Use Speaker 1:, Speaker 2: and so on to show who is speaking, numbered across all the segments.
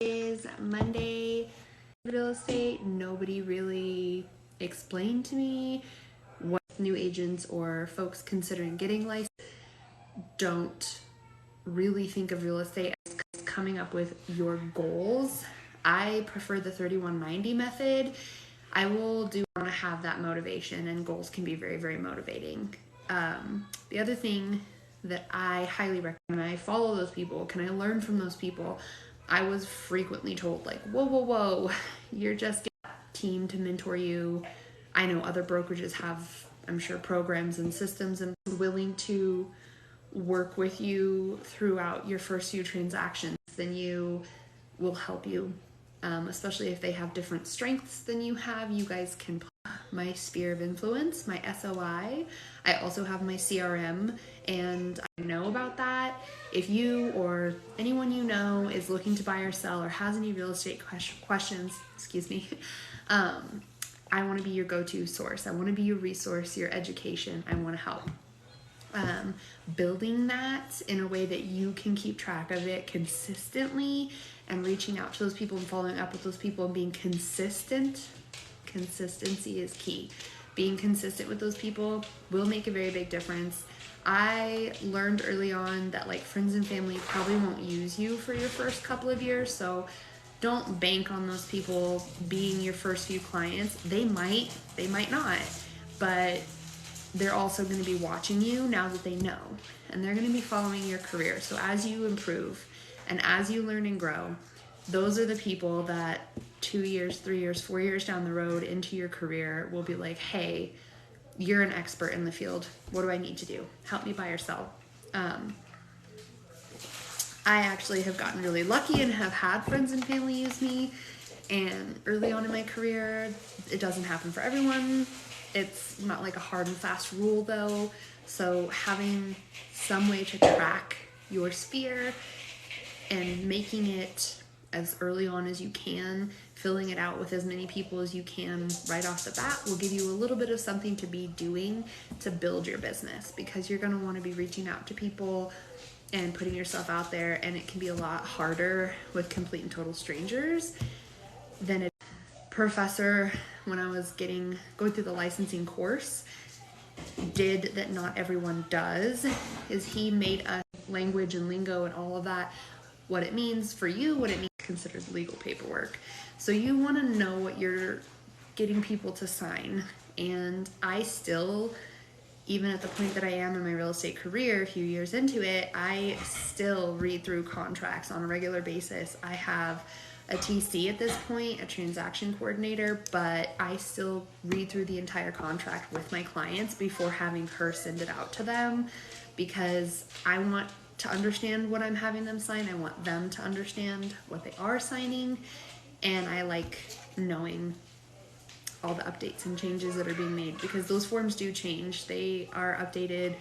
Speaker 1: Is Monday real estate. Nobody really explained to me what new agents or folks considering getting licensed don't really think of real estate as coming up with your goals. I prefer the 3190 method. I will want to have that motivation, and goals can be very, very motivating. The other thing that I highly recommend, I follow those people, can I learn from those people? I was frequently told, like, whoa, you're just getting a team to mentor you. I know other brokerages have, I'm sure, programs and systems and willing to work with you throughout your first few transactions. Then you will help you, especially if they have different strengths than you have. You guys can my sphere of influence, my SOI. I also have my CRM, and I know about that. If you or anyone you know is looking to buy or sell or has any real estate questions, I want to be your go-to source. I want to be your resource, your education. I want to help. Building that in a way that you can keep track of it consistently and reaching out to those people and following up with those people and being consistent. Consistency is key. Being consistent with those people will make a very big difference. I learned early on that like friends and family probably won't use you for your first couple of years, so don't bank on those people being your first few clients. They might not, but they're also going to be watching you now that they know, and they're going to be following your career. So as you improve and as you learn and grow, those are the people that 2 years, 3 years, 4 years down the road into your career will be like, hey, you're an expert in the field. What do I need to do? Help me buy or sell. I actually have gotten really lucky and have had friends and family use me. And early on in my career, it doesn't happen for everyone. It's not like a hard and fast rule though. So having some way to track your sphere and making it as early on as you can, filling it out with as many people as you can right off the bat will give you a little bit of something to be doing to build your business, because you're going to want to be reaching out to people and putting yourself out there, and it can be a lot harder with complete and total strangers than a professor when I was going through the licensing course did that not everyone does, is he made us language and lingo and all of that, what it means for you, what it means considered legal paperwork. So you want to know what you're getting people to sign. And I still, even at the point that I am in my real estate career, a few years into it, I still read through contracts on a regular basis. I have a TC at this point, a transaction coordinator, but I still read through the entire contract with my clients before having her send it out to them, because I want to understand what I'm having them sign. I want them to understand what they are signing, and I like knowing all the updates and changes that are being made, because those forms do change. They are updated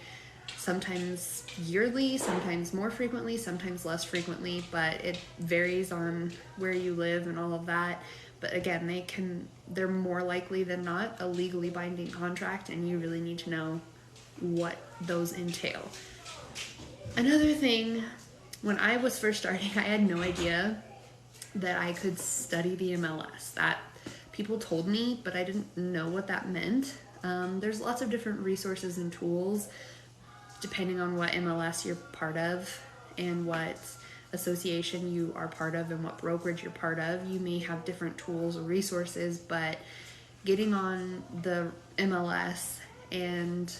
Speaker 1: sometimes yearly, sometimes more frequently, sometimes less frequently, but it varies on where you live and all of that. But again, they're more likely than not a legally binding contract, and you really need to know what those entail. Another thing, when I was first starting, I had no idea that I could study the MLS. That people told me, but I didn't know what that meant. There's lots of different resources and tools depending on what MLS you're part of and what association you are part of and what brokerage you're part of. You may have different tools or resources, but getting on the MLS and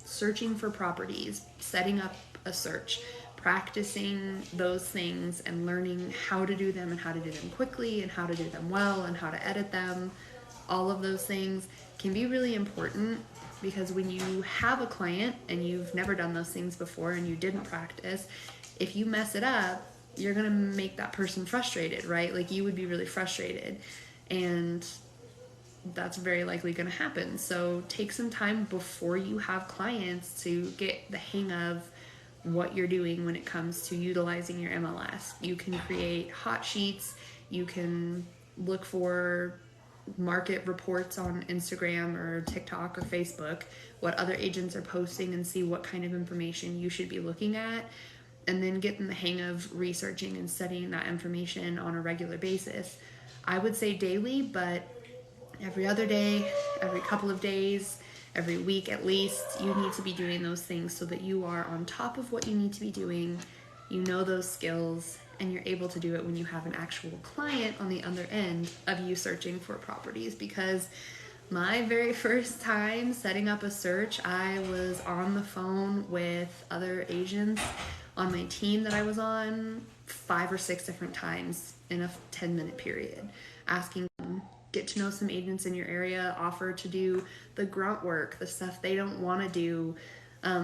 Speaker 1: searching for properties, setting up a search, practicing those things and learning how to do them and how to do them quickly and how to do them well and how to edit them, all of those things can be really important, because when you have a client and you've never done those things before and you didn't practice, if you mess it up, you're going to make that person frustrated, right? Like you would be really frustrated, and that's very likely going to happen. So take some time before you have clients to get the hang of what you're doing when it comes to utilizing your MLS. You can create hot sheets. You can look for market reports on Instagram or TikTok or Facebook, what other agents are posting, and see what kind of information you should be looking at. and then getting the hang of researching and studying that information on a regular basis. I would say daily, but every other day, every couple of days, every week at least, you need to be doing those things so that you are on top of what you need to be doing, you know those skills, and you're able to do it when you have an actual client on the other end of you searching for properties. Because my very first time setting up a search, I was on the phone with other agents on my team that I was on 5 or 6 different times in a 10-minute period, asking them, get to know some agents in your area, offer to do the grunt work, the stuff they don't want to do,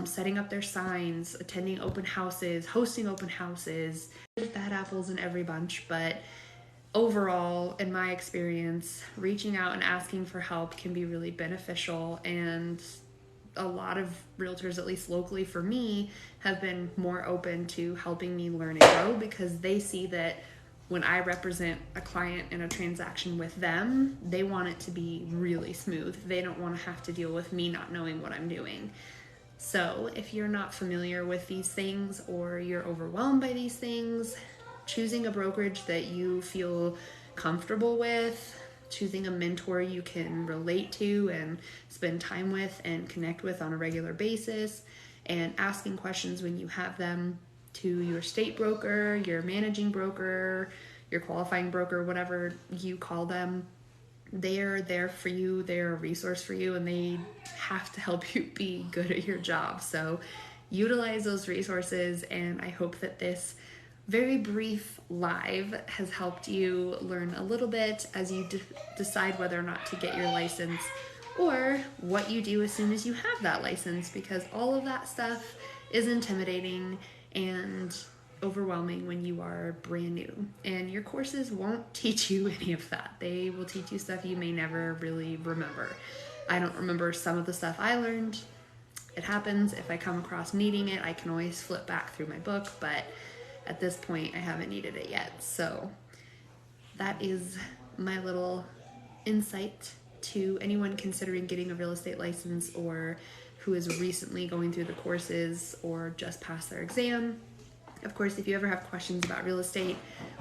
Speaker 1: setting up their signs, attending open houses, hosting open houses. There's bad apples in every bunch, but overall, in my experience, reaching out and asking for help can be really beneficial, and a lot of realtors, at least locally for me, have been more open to helping me learn and grow because they see that when I represent a client in a transaction with them, they want it to be really smooth. They don't want to have to deal with me not knowing what I'm doing. So if you're not familiar with these things or you're overwhelmed by these things, choosing a brokerage that you feel comfortable with, choosing a mentor you can relate to and spend time with and connect with on a regular basis, and asking questions when you have them to your state broker, your managing broker, your qualifying broker, whatever you call them. They're there for you, they're a resource for you, and they have to help you be good at your job. So utilize those resources, and I hope that this very brief live has helped you learn a little bit as you decide whether or not to get your license, or what you do as soon as you have that license, because all of that stuff is intimidating and overwhelming when you are brand new, and your courses won't teach you any of that. They will teach you stuff you may never really remember. I don't remember some of the stuff I learned. It happens. If I come across needing it, I can always flip back through my book, but at this point I haven't needed it yet. So that is my little insight to anyone considering getting a real estate license, or who is recently going through the courses or just passed their exam. Of course, if you ever have questions about real estate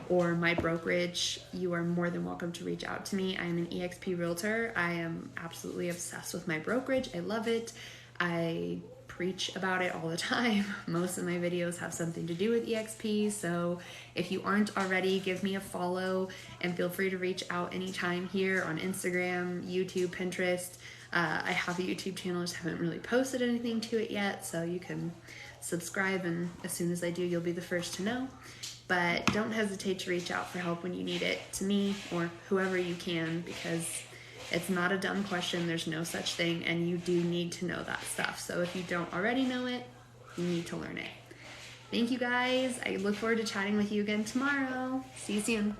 Speaker 1: or my brokerage, you are more than welcome to reach out to me. I am an eXp realtor. I am absolutely obsessed with my brokerage. I love it. I preach about it all the time. Most of my videos have something to do with eXp, so if you aren't already, give me a follow and feel free to reach out anytime here on Instagram, YouTube, Pinterest. I have a YouTube channel, just haven't really posted anything to it yet, so you can subscribe, and as soon as I do, you'll be the first to know. But don't hesitate to reach out for help when you need it, to me or whoever you can, because it's not a dumb question. There's no such thing, and you do need to know that stuff. So if you don't already know it, you need to learn it. Thank you guys. I look forward to chatting with you again tomorrow. See you soon.